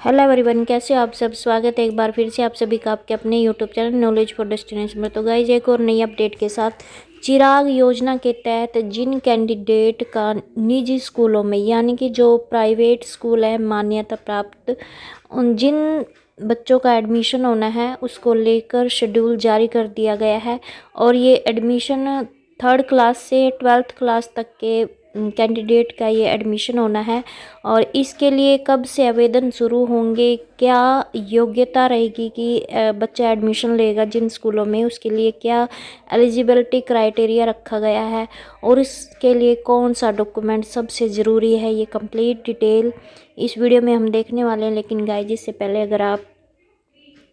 Hello everyone, कैसे हो आप सब। स्वागत है एक बार फिर से आप सभी का आपके अपने YouTube channel knowledge for destination में। तो गाइज एक और नई अपडेट के साथ चिराग योजना के तहत जिन कैंडिडेट का निजी स्कूलों में यानी कि जो प्राइवेट स्कूल है मान्यता प्राप्त, उन जिन बच्चों का एडमिशन होना है उसको लेकर शेड्यूल जारी कर दिया गया है। और ये एडमिशन 3rd क्लास से 12th क्लास तक के कैंडिडेट का ये एडमिशन होना है। और इसके लिए कब से आवेदन शुरू होंगे, क्या योग्यता रहेगी कि बच्चा एडमिशन लेगा जिन स्कूलों में, उसके लिए क्या एलिजिबिलिटी क्राइटेरिया रखा गया है और इसके लिए कौन सा डॉक्यूमेंट सबसे ज़रूरी है, ये कंप्लीट डिटेल इस वीडियो में हम देखने वाले हैं। लेकिन गाइस इससे पहले अगर आप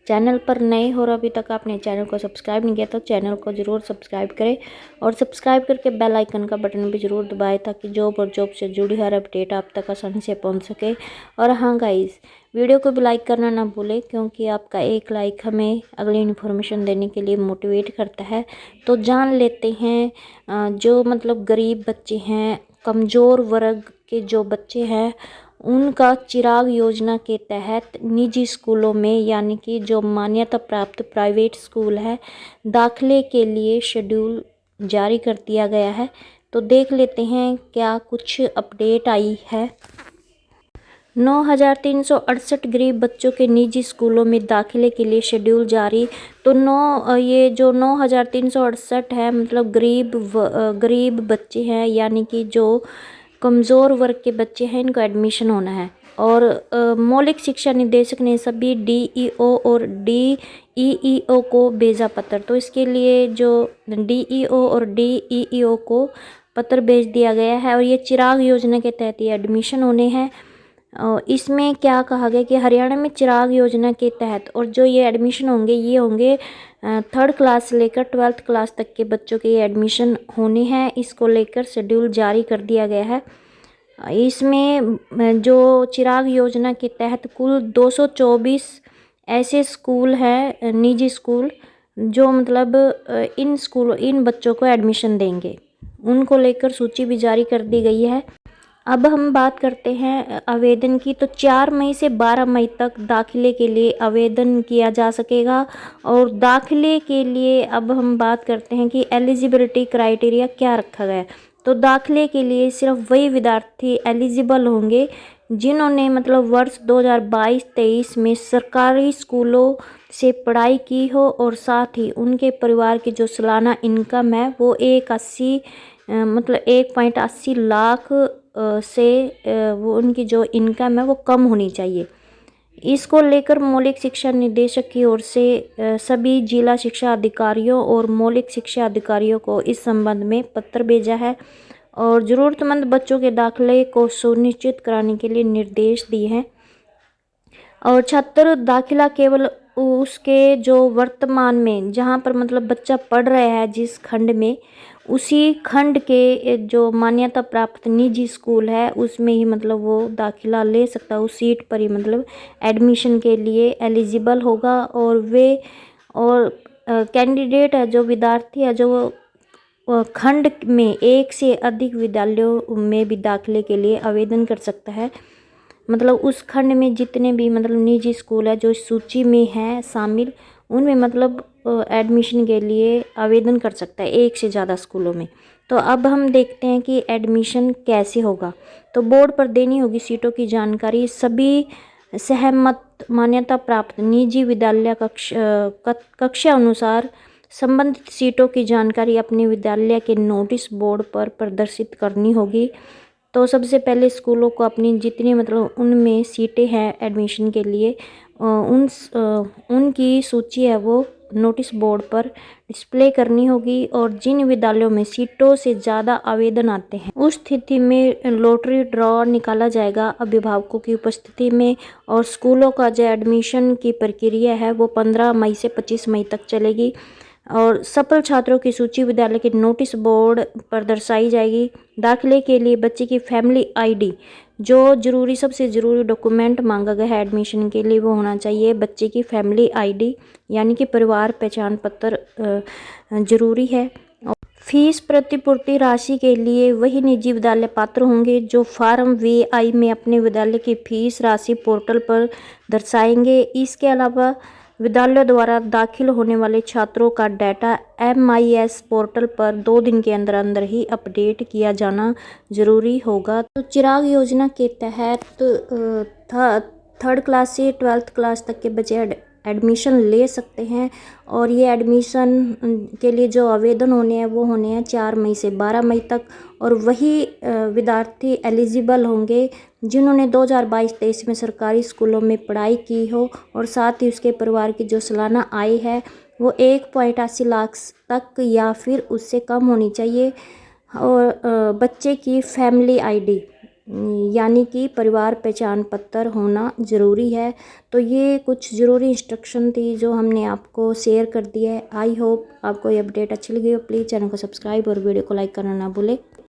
चैनल पर नए हो और अभी तक आपने चैनल को सब्सक्राइब नहीं किया तो चैनल को ज़रूर सब्सक्राइब करें और सब्सक्राइब करके बेल आइकन का बटन भी ज़रूर दबाएं ताकि जॉब और जॉब से जुड़ी हर अपडेट आप तक आसानी से पहुंच सके। और हाँ गाइस, वीडियो को भी लाइक करना ना भूलें क्योंकि आपका एक लाइक हमें अगली इन्फॉर्मेशन देने के लिए मोटिवेट करता है। तो जान लेते हैं जो मतलब गरीब बच्चे हैं, कमज़ोर वर्ग के जो बच्चे हैं, उनका चिराग योजना के तहत निजी स्कूलों में यानी कि जो मान्यता प्राप्त प्राइवेट स्कूल है, दाखिले के लिए शेड्यूल जारी कर दिया गया है। तो देख लेते हैं क्या कुछ अपडेट आई है। 9,368 गरीब बच्चों के निजी स्कूलों में दाखिले के लिए शेड्यूल जारी। तो ये जो 9,368 है मतलब गरीब बच्चे हैं यानी कि जो कमज़ोर वर्ग के बच्चे हैं, इनको एडमिशन होना है। और मौलिक शिक्षा निदेशक ने सभी डीईओ और डीईईओ को भेजा पत्र। तो इसके लिए जो डीईओ और डीईईओ को पत्र भेज दिया गया है और ये चिराग योजना के तहत ये एडमिशन होने हैं। इसमें क्या कहा गया कि हरियाणा में चिराग योजना के तहत और जो ये एडमिशन होंगे ये होंगे 3rd क्लास से लेकर 12th क्लास तक के बच्चों के ये एडमिशन होने हैं। इसको लेकर शेड्यूल जारी कर दिया गया है। इसमें जो चिराग योजना के तहत कुल 224 ऐसे स्कूल हैं, निजी स्कूल, जो मतलब इन बच्चों को एडमिशन देंगे, उनको लेकर सूची भी जारी कर दी गई है। अब हम बात करते हैं आवेदन की। तो 4 मई से 12 मई तक दाखिले के लिए आवेदन किया जा सकेगा। और दाखिले के लिए अब हम बात करते हैं कि एलिजिबिलिटी क्राइटेरिया क्या रखा गया है। तो दाखिले के लिए सिर्फ वही विद्यार्थी एलिजिबल होंगे जिन्होंने मतलब वर्ष 2022-23 में सरकारी स्कूलों से पढ़ाई की हो और साथ ही उनके परिवार की जो सालाना इनकम है वो 1.80 लाख से वो उनकी जो इनकम है वो कम होनी चाहिए। इसको लेकर मौलिक शिक्षा निदेशक की ओर से सभी जिला शिक्षा अधिकारियों और मौलिक शिक्षा अधिकारियों को इस संबंध में पत्र भेजा है और ज़रूरतमंद बच्चों के दाखिले को सुनिश्चित कराने के लिए निर्देश दिए हैं। और छात्र दाखिला केवल उसके जो वर्तमान में जहाँ पर मतलब बच्चा पढ़ रहा है जिस खंड में, उसी खंड के जो मान्यता प्राप्त निजी स्कूल है उसमें ही मतलब वो दाखिला ले सकता है, उस सीट पर ही मतलब एडमिशन के लिए एलिजिबल होगा। और कैंडिडेट है, जो विद्यार्थी है, जो खंड में एक से अधिक विद्यालयों में भी दाखिले के लिए आवेदन कर सकता है। मतलब उस खंड में जितने भी मतलब निजी स्कूल है जो सूची में है शामिल, उनमें मतलब एडमिशन के लिए आवेदन कर सकता है एक से ज़्यादा स्कूलों में। तो अब हम देखते हैं कि एडमिशन कैसे होगा। तो बोर्ड पर देनी होगी सीटों की जानकारी। सभी सहमत मान्यता प्राप्त निजी विद्यालय कक्षा अनुसार संबंधित सीटों की जानकारी अपने विद्यालय के नोटिस बोर्ड पर प्रदर्शित करनी होगी। तो सबसे पहले स्कूलों को अपनी जितनी मतलब उनमें सीटें हैं एडमिशन के लिए उनकी सूची है वो नोटिस बोर्ड पर डिस्प्ले करनी होगी। और जिन विद्यालयों में सीटों से ज़्यादा आवेदन आते हैं उस स्थिति में लॉटरी ड्रॉ निकाला जाएगा अभिभावकों की उपस्थिति में। और स्कूलों का जो एडमिशन की प्रक्रिया है वो 15 मई से 25 मई तक चलेगी। और सफल छात्रों की सूची विद्यालय के नोटिस बोर्ड पर दर्शाई जाएगी। दाखिले के लिए बच्चे की फैमिली आईडी, जो जरूरी सबसे ज़रूरी डॉक्यूमेंट मांगा गया है एडमिशन के लिए, वो होना चाहिए बच्चे की फैमिली आईडी यानी कि परिवार पहचान पत्र ज़रूरी है। फीस प्रतिपूर्ति राशि के लिए वही निजी विद्यालय पात्र होंगे जो फॉर्म वी.आई में अपने विद्यालय की फीस राशि पोर्टल पर दर्शाएंगे। इसके अलावा विद्यालयों द्वारा दाखिल होने वाले छात्रों का डाटा MIS पोर्टल पर 2 दिन के अंदर अंदर ही अपडेट किया जाना जरूरी होगा। तो चिराग योजना के तहत थर्ड क्लास से 12th क्लास तक के बच्चे एडमिशन ले सकते हैं और ये एडमिशन के लिए जो आवेदन होने हैं वो होने हैं 4 मई से 12 मई तक। और वही विद्यार्थी एलिजिबल होंगे जिन्होंने 2022-23 में सरकारी स्कूलों में पढ़ाई की हो और साथ ही उसके परिवार की जो सालाना आय है वो 1.80 लाख तक या फिर उससे कम होनी चाहिए। और बच्चे की फैमिली ID यानी कि परिवार पहचान पत्र होना ज़रूरी है। तो ये कुछ ज़रूरी इंस्ट्रक्शन थी जो हमने आपको शेयर कर दिया है। आई होप आपको ये अपडेट अच्छी लगी हो। प्लीज़ चैनल को सब्सक्राइब और वीडियो को लाइक करना ना भूलें।